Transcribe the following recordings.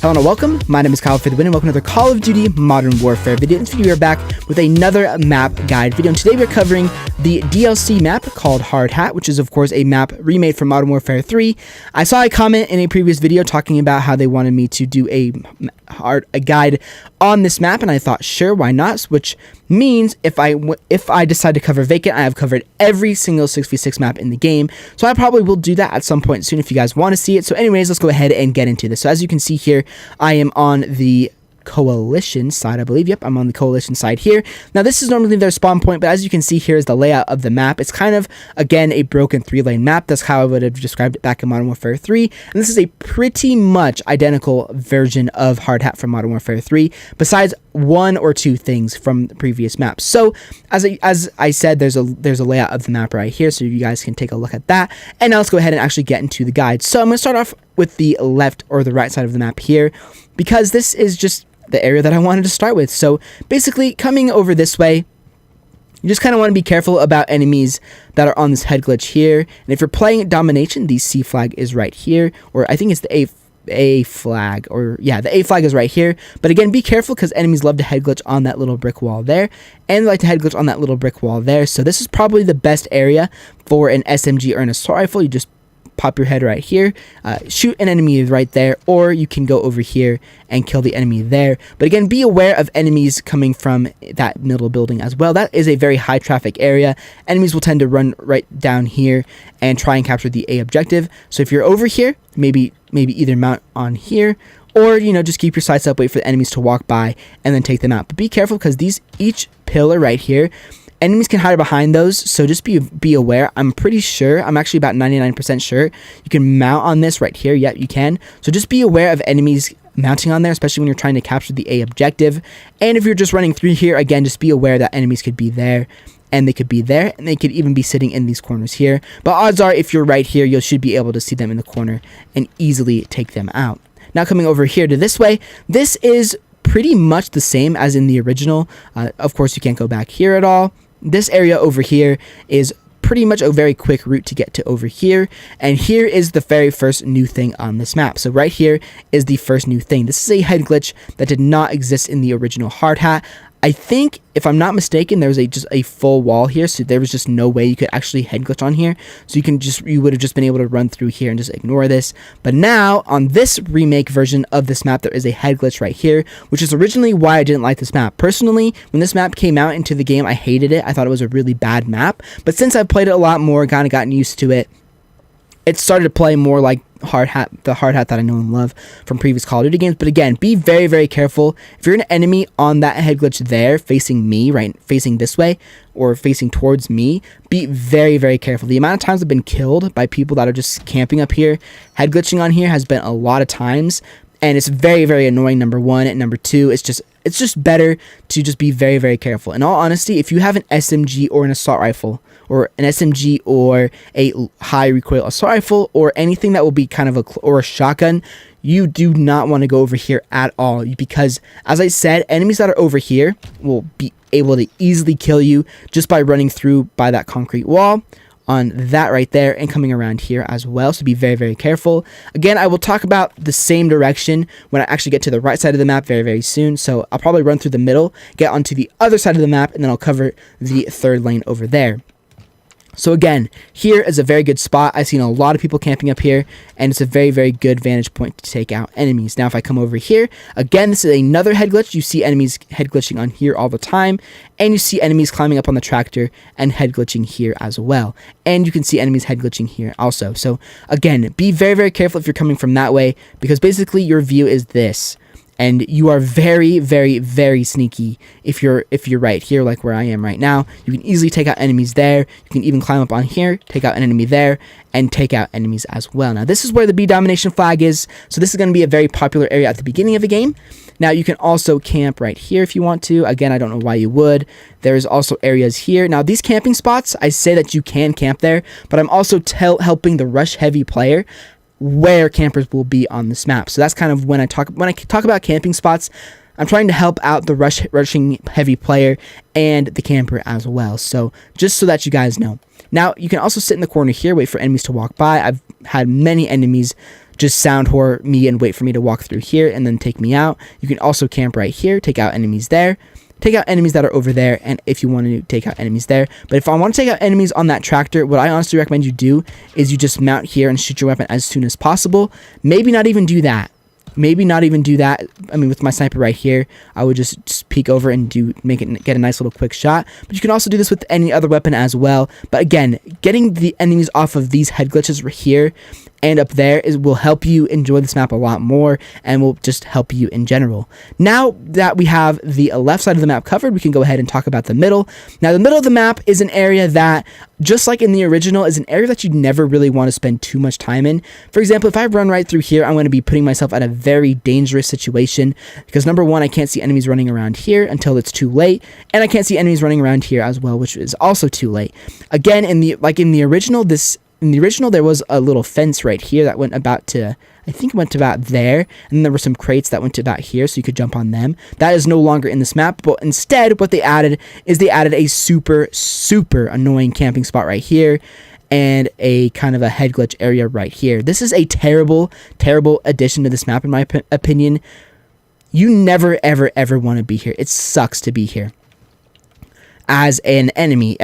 Hello and welcome, my name is Kyle FtW and welcome to another Call of Duty Modern Warfare video. In this video we are back with another map guide video, and today we are covering the DLC map called Hardhat, which is of course a map remade from Modern Warfare 3. I saw a comment in a previous video talking about how they wanted me to do a guide on this map, and I thought sure, why not, which means if I decide to cover Vacant, I have covered every single 6v6 map in the game, so I probably will do that at some point soon if you guys want to see it. So anyways, let's go ahead and get into this. So as you can see here, I am on the Coalition side, I believe. Yep, I'm on the Coalition side here. Now this is normally their spawn point, but as you can see here is the layout of the map. It's kind of, again, a broken 3-lane map. That's how I would have described it back in Modern Warfare 3, and this is a pretty much identical version of Hardhat from Modern Warfare 3, besides one or two things from the previous maps. So as I said, there's a layout of the map right here, so you guys can take a look at that. And now let's go ahead and actually get into the guide. So I'm going to start off with the left or the right side of the map here, because this is just the area that I wanted to start with. So basically, coming over this way, you just kind of want to be careful about enemies that are on this head glitch here. And if you're playing Domination, the C flag is right here, or I think it's the A flag, or yeah, the A flag is right here. But again, be careful because enemies love to head glitch on that little brick wall there, and they like to head glitch on that little brick wall there. So this is probably the best area for an SMG or an assault rifle. You just pop your head right here, shoot an enemy right there, or you can go over here and kill the enemy there. But again, be aware of enemies coming from that middle building as well. That is a very high traffic area. Enemies will tend to run right down here and try and capture the A objective. So if you're over here, maybe either mount on here, or just keep your sights up, wait for the enemies to walk by and then take them out. But be careful because each pillar right here, enemies can hide behind those, so just be aware. I'm pretty sure, I'm actually about 99% sure, you can mount on this right here. Yep, you can. So just be aware of enemies mounting on there, especially when you're trying to capture the A objective. And if you're just running through here, again, just be aware that enemies could be there, and they could be there, and they could even be sitting in these corners here. But odds are, if you're right here, you should be able to see them in the corner and easily take them out. Now coming over here to this way, this is pretty much the same as in the original. Of course, you can't go back here at all. This area over here is pretty much a very quick route to get to over here, and here is the very first new thing on this map. So right here is the first new thing. This is a head glitch that did not exist in the original Hardhat. I think, if I'm not mistaken, there was just a full wall here, so there was just no way you could actually head glitch on here. So you would have just been able to run through here and just ignore this. But now, on this remake version of this map, there is a head glitch right here, which is originally why I didn't like this map. Personally, when this map came out into the game, I hated it. I thought it was a really bad map. But since I've played it a lot more, kind of gotten used to it, it started to play more like the Hardhat that I know and love from previous Call of Duty games. But again, be very, very careful. If you're an enemy on that head glitch there, facing me, right, facing this way, or facing towards me, be very, very careful. The amount of times I've been killed by people that are just camping up here, head glitching on here, has been a lot of times, and it's very, very annoying, number one. And number two, it's just better to just be very, very careful. In all honesty, if you have an SMG or an assault rifle, or an SMG or a high recoil assault rifle, or anything that will be kind of or a shotgun, you do not want to go over here at all, because as I said, enemies that are over here will be able to easily kill you just by running through by that concrete wall on that right there and coming around here as well. So be very, very careful. Again, I will talk about the same direction when I actually get to the right side of the map very, very soon. So I'll probably run through the middle, get onto the other side of the map, and then I'll cover the third lane over there. So again, here is a very good spot. I've seen a lot of people camping up here, and it's a very, very good vantage point to take out enemies. Now, if I come over here, again, this is another head glitch. You see enemies head glitching on here all the time, and you see enemies climbing up on the tractor and head glitching here as well. And you can see enemies head glitching here also. So again, be very, very careful if you're coming from that way, because basically your view is this. And you are very, very, very sneaky if you're right here, like where I am right now. You can easily take out enemies there. You can even climb up on here, take out an enemy there, and take out enemies as well. Now, this is where the B domination flag is. So this is going to be a very popular area at the beginning of the game. Now, you can also camp right here if you want to. Again, I don't know why you would. There's also areas here. Now, these camping spots, I say that you can camp there, but I'm also helping the rush heavy player where campers will be on this map. So that's kind of when I talk about camping spots, I'm trying to help out the rushing heavy player and the camper as well. So just so that you guys know. Now, you can also sit in the corner here, wait for enemies to walk by. I've had many enemies just sound whore me and wait for me to walk through here and then take me out. You can also camp right here, take out enemies there, take out enemies that are over there, and if you want to take out enemies there. But if I want to take out enemies on that tractor, what I honestly recommend you do is you just mount here and shoot your weapon as soon as possible. Maybe not even do that. Maybe not even do that. I mean, with my sniper right here, I would just peek over and get a nice little quick shot. But you can also do this with any other weapon as well. But again, getting the enemies off of these head glitches right here and up there will help you enjoy this map a lot more, and will just help you in general. Now that we have the left side of the map covered, we can go ahead and talk about the middle. Now, the middle of the map is an area that, just like in the original, is an area that you never really want to spend too much time in. For example, if I run right through here, I'm going to be putting myself at a very dangerous situation, because number one, I can't see enemies running around here until it's too late, and I can't see enemies running around here as well, which is also too late. Again, in the original, there was a little fence right here that went about to, I think it went to about there, and then there were some crates that went to about here, so you could jump on them. That is no longer in this map, but instead what they added is they added a super, super annoying camping spot right here, and a kind of a head glitch area right here. This is a terrible, terrible addition to this map, in my opinion. You never, ever, ever want to be here. It sucks to be here. As an enemy,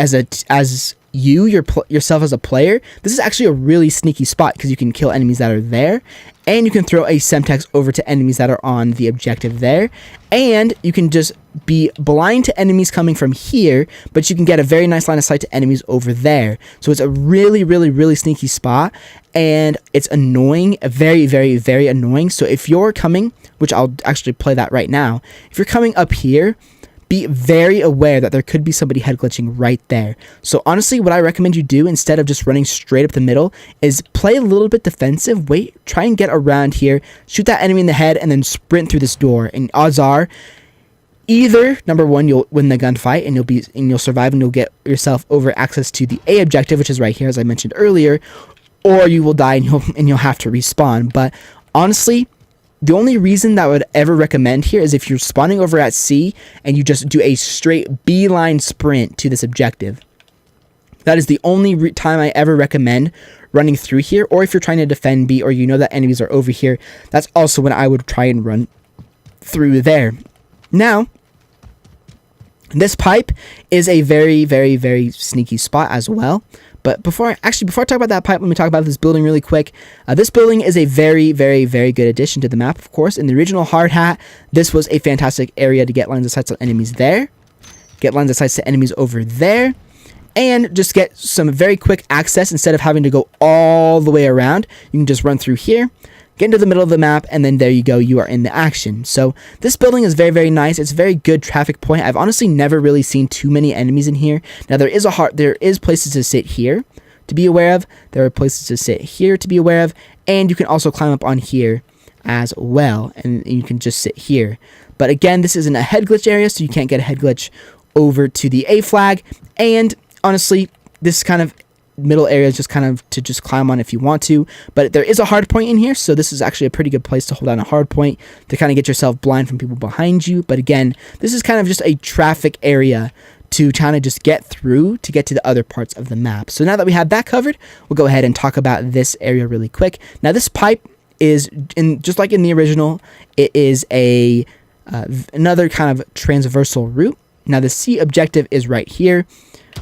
yourself as a player, this is actually a really sneaky spot, because you can kill enemies that are there, and you can throw a Semtex over to enemies that are on the objective there, and you can just be blind to enemies coming from here, but you can get a very nice line of sight to enemies over there. So it's a really, really, really sneaky spot, and it's annoying, very, very, very annoying. So if you're coming, which I'll actually play that right now, if you're coming up here, be very aware that there could be somebody head glitching right there. So honestly, what I recommend you do, instead of just running straight up the middle, is play a little bit defensive, wait, try and get around here, shoot that enemy in the head, and then sprint through this door. And odds are, either number one, you'll win the gunfight and you'll survive, and you'll get yourself over access to the A objective, which is right here, as I mentioned earlier, or you will die and you'll have to respawn. But honestly, the only reason that I would ever recommend here is if you're spawning over at C and you just do a straight beeline sprint to this objective. That is the only time I ever recommend running through here. Or if you're trying to defend B, or you know that enemies are over here, that's also when I would try and run through there. Now, this pipe is a very, very, very sneaky spot as well. But before I talk about that pipe, let me talk about this building really quick. This building is a very, very, very good addition to the map, of course. In the original Hardhat, this was a fantastic area to get lines of sight on enemies there, get lines of sight to enemies over there, and just get some very quick access instead of having to go all the way around. You can just run through here, get into the middle of the map, and then there you go, you are in the action. So this building is very, very nice. It's a very good traffic point. I've honestly never really seen too many enemies in here. Now there is places to sit here to be aware of. There are places to sit here to be aware of, and you can also climb up on here as well, and you can just sit here. But again, this isn't a head glitch area, so you can't get a head glitch over to the A flag. And honestly, this kind of middle area is just kind of to just climb on if you want to, but there is a hard point in here, so this is actually a pretty good place to hold down a hard point to kind of get yourself blind from people behind you. But again, this is kind of just a traffic area to kind of just get through to get to the other parts of the map. So now that we have that covered, we'll go ahead and talk about this area really quick. Now this pipe is, just like in the original, it is another kind of transversal route. Now the C objective is right here,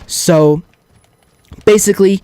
so basically,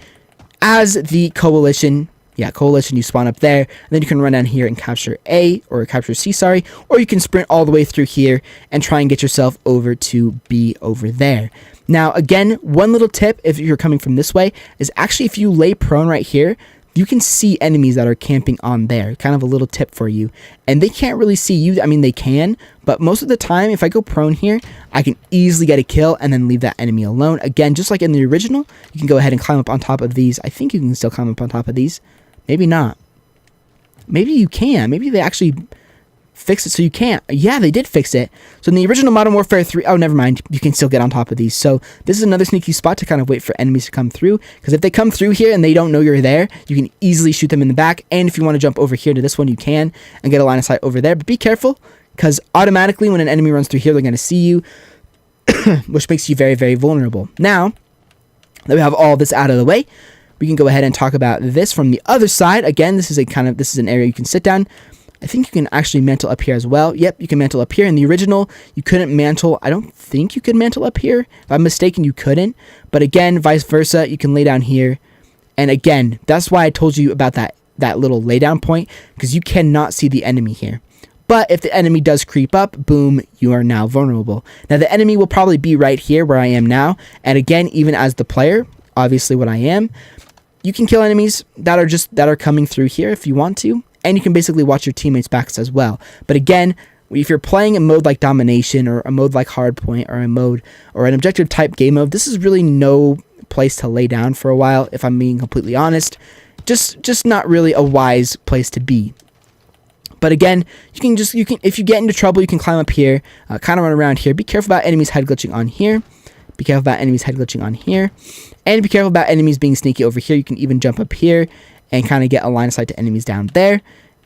as the coalition, you spawn up there, and then you can run down here and capture A, or capture C, sorry, or you can sprint all the way through here and try and get yourself over to B over there. Now, again, one little tip if you're coming from this way is actually if you lay prone right here, you can see enemies that are camping on there. Kind of a little tip for you. And they can't really see you. I mean, they can, but most of the time, if I go prone here, I can easily get a kill and then leave that enemy alone. Again, just like in the original, you can go ahead and climb up on top of these. I think you can still climb up on top of these. Maybe not. Maybe you can. Maybe they actually fix it so you can't. Yeah, they did fix it. So in the original Modern Warfare 3, oh, never mind. You can still get on top of these. So this is another sneaky spot to kind of wait for enemies to come through. Because if they come through here and they don't know you're there, you can easily shoot them in the back. And if you want to jump over here to this one, you can and get a line of sight over there. But be careful, because automatically when an enemy runs through here, they're going to see you, which makes you very, very vulnerable. Now that we have all this out of the way, we can go ahead and talk about this from the other side. Again, this is an area you can sit down. I think you can actually mantle up here as well. Yep, you can mantle up here. In the original, you couldn't mantle. I don't think you could mantle up here. If I'm mistaken, you couldn't. But again, vice versa, you can lay down here. And again, that's why I told you about that little laydown point, because you cannot see the enemy here. But if the enemy does creep up, boom, you are now vulnerable. Now, the enemy will probably be right here where I am now. And again, even as the player, obviously what I am, you can kill enemies that are coming through here if you want to. And you can basically watch your teammates' backs as well. But again, if you're playing a mode like Domination or a mode like Hardpoint or a mode or an objective type game mode, this is really no place to lay down for a while, if I'm being completely honest. Just not really a wise place to be. But again, you can if you get into trouble, you can climb up here, kind of run around here. Be careful about enemies head glitching on here. Be careful about enemies head glitching on here. And be careful about enemies being sneaky over here. You can even jump up here and kind of get a line of sight to enemies down there.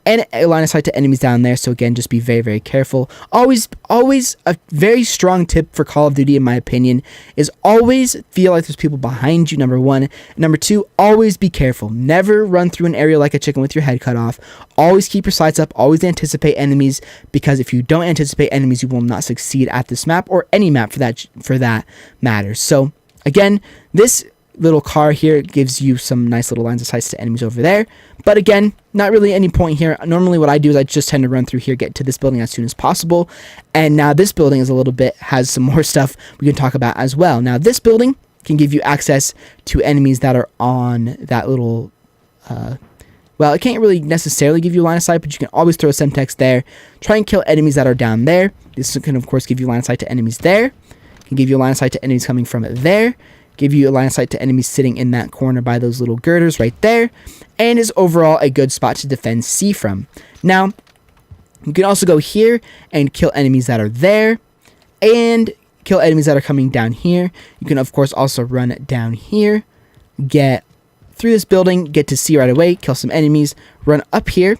And a line of sight to enemies down there. So again, just be very, very careful. Always a very strong tip for Call of Duty, in my opinion, is always feel like there's people behind you, number one. Number two, always be careful. Never run through an area like a chicken with your head cut off. Always keep your sights up. Always anticipate enemies, because if you don't anticipate enemies, you will not succeed at this map, or any map for that matter. So again, this little car here gives you some nice little lines of sight to enemies over there. But again, not really any point here. Normally what I do is I just tend to run through here, get to this building as soon as possible. And now this building is has some more stuff we can talk about as well. Now this building can give you access to enemies that are on that little, well, it can't really necessarily give you line of sight, but you can always throw Semtex there. Try and kill enemies that are down there. This can of course give you line of sight to enemies there. It can give you a line of sight to enemies coming from there. Give you a line of sight to enemies sitting in that corner by those little girders right there, and is overall a good spot to defend C from. Now, you can also go here and kill enemies that are there, and kill enemies that are coming down here. You can, of course, also run down here, get through this building, get to C right away, kill some enemies, run up here,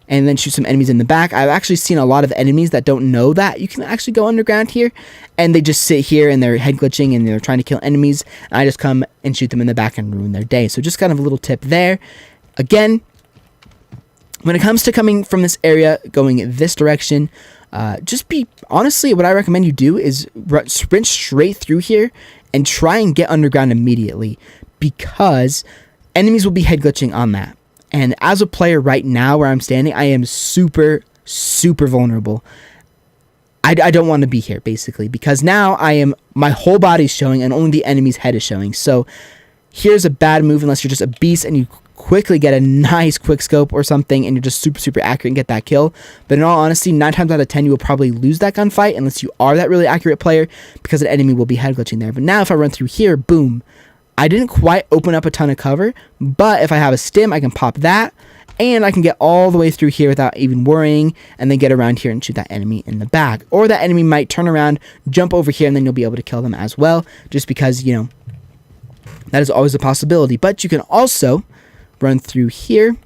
and then shoot some enemies in the back. I've actually seen a lot of enemies that don't know that you can actually go underground here, and they just sit here and they're head glitching and they're trying to kill enemies, and I just come and shoot them in the back and ruin their day. So just kind of a little tip there. Again, when it comes to coming from this area, going this direction, honestly, what I recommend you do is sprint straight through here and try and get underground immediately, because enemies will be head glitching on that. And as a player right now where I'm standing, I am super, super vulnerable. I don't want to be here, basically, because now my whole body's showing and only the enemy's head is showing. So here's a bad move unless you're just a beast and you quickly get a nice quick scope or something and you're just super, super accurate and get that kill. But in all honesty, 9 times out of 10, you will probably lose that gunfight unless you are that really accurate player, because an enemy will be head glitching there. But now if I run through here, boom. I didn't quite open up a ton of cover, but if I have a stim, I can pop that, and I can get all the way through here without even worrying, and then get around here and shoot that enemy in the back. Or that enemy might turn around, jump over here, and then you'll be able to kill them as well, just because, you know, that is always a possibility. But you can also run through here,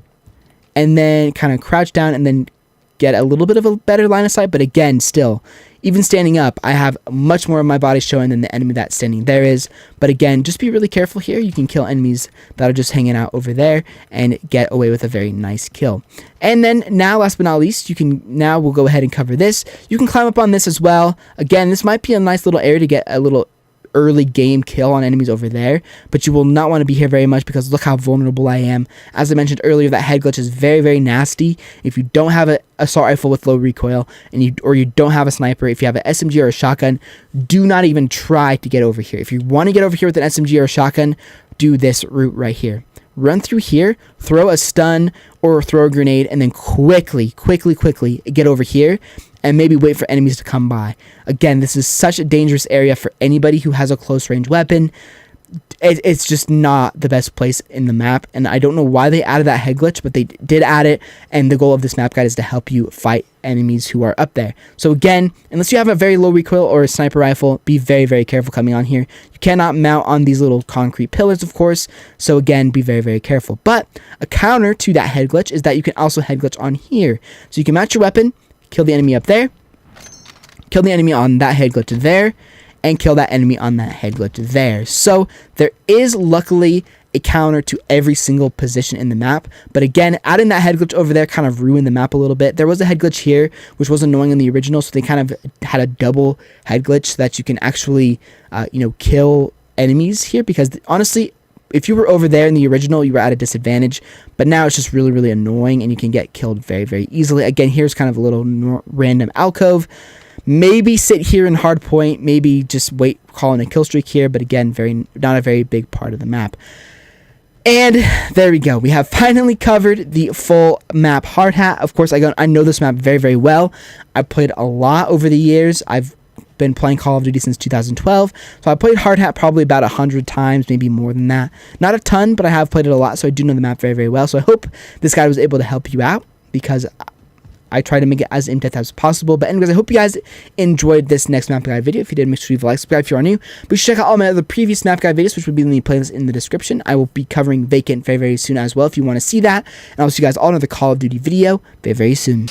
and then kind of crouch down, and then get a little bit of a better line of sight. But again, still, even standing up, I have much more of my body showing than the enemy that's standing there is. But again, just be really careful here. You can kill enemies that are just hanging out over there and get away with a very nice kill. And then now, last but not least, we'll go ahead and cover this. You can climb up on this as well. Again, this might be a nice little area to get a little early game kill on enemies over there, but you will not want to be here very much, because look how vulnerable I am. As I mentioned earlier, that head glitch is very, very nasty. If you don't have an assault rifle with low recoil, or you don't have a sniper, if you have an SMG or a shotgun, do not even try to get over here. If you want to get over here with an SMG or a shotgun, do this route right here. Run through here, throw a stun or throw a grenade, and then quickly get over here and maybe wait for enemies to come by. Again, this is such a dangerous area for anybody who has a close range weapon. It's just not the best place in the map, and I don't know why they added that head glitch, but they did add it, and the goal of this map guide is to help you fight enemies who are up there. So again, unless you have a very low recoil or a sniper rifle, be very, very careful coming on here. You cannot mount on these little concrete pillars, of course, so again, be very, very careful. But a counter to that head glitch is that you can also head glitch on here. So you can mount your weapon, kill the enemy up there, kill the enemy on that head glitch there, and kill that enemy on that head glitch there. So there is luckily a counter to every single position in the map. But again, adding that head glitch over there kind of ruined the map a little bit. There was a head glitch here, which was annoying in the original, so they kind of had a double head glitch so that you can actually, kill enemies here. Because honestly, if you were over there in the original, you were at a disadvantage. But now it's just really, really annoying, and you can get killed very, very easily. Again, here's kind of a little random alcove. Maybe sit here in hard point. Maybe just wait, call in a kill streak here. But again, not a very big part of the map. And there we go. We have finally covered the full map Hardhat. Of course, I know this map very, very well. I've played a lot over the years. I've been playing Call of Duty since 2012. So I played Hardhat probably about 100 times, maybe more than that. Not a ton, but I have played it a lot, so I do know the map very, very well. So I hope this guide was able to help you out, because I try to make it as in-depth as possible. But anyways, I hope you guys enjoyed this next map guide video. If you did, make sure you leave a like, subscribe if you are new. But check out all my other previous map guide videos, which will be in the playlist in the description. I will be covering Vacant very, very soon as well if you want to see that. And I'll see you guys all in another Call of Duty video very, very soon.